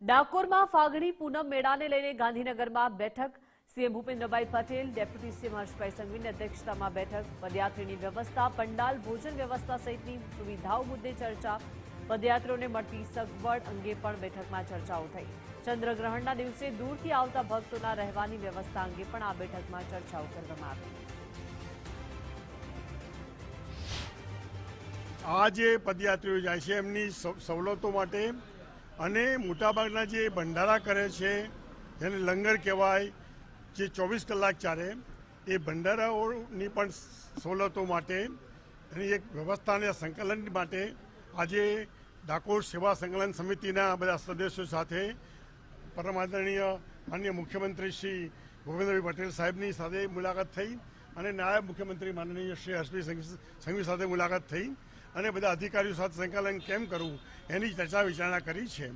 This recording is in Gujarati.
ડાકોરમાં ફાગણી પૂનમ મેળાને લઈને ગાંધીનગરમાં બેઠક। CM Bhupendrabhai Patel, deputy CM Harshbhai સંઘવીની અધ્યક્ષતામાં બેઠક। પદયાત્રીની વ્યવસ્થા, પંડાલ, ભોજન વ્યવસ્થા સહિતની સુવિધાઓ મુદ્દે ચર્ચા। પદયાત્રીઓને મળતી સગવડ અંગે પણ બેઠકમાં ચર્ચાઓ થઈ। ચંદ્રગ્રહણના દિવસે દૂરથી આવતા ભક્તોના રહેવાની વ્યવસ્થા અંગે પણ આ બેઠકમાં ચર્ચાઓ કરવામાં આવી। આ જે પદયાત્રીઓ જાય છે એમની સવલતો માટે અને મોટાભાગના જે ભંડારા કરે છે, જેને લંગર કહેવાય, જે 24 કલાક ચાલે, એ ભંડારાઓની પણ સવલતો માટે એની એક વ્યવસ્થાના સંકલન માટે આજે ડાકોર સેવા સંકલન સમિતિના બધા સદસ્યો સાથે પરમ આદરણીય માનનીય મુખ્યમંત્રી શ્રી ભૂપેન્દ્રભાઈ પટેલ સાહેબની સાથે મુલાકાત થઈ અને નાયબ મુખ્યમંત્રી માનનીય શ્રી હર્ષભાઈ સંઘવી સાથે મુલાકાત થઈ અને બધા અધિકારીઓ સાથે સંકલન કેમ કરવું એની ચર્ચા વિચારણા કરી છે।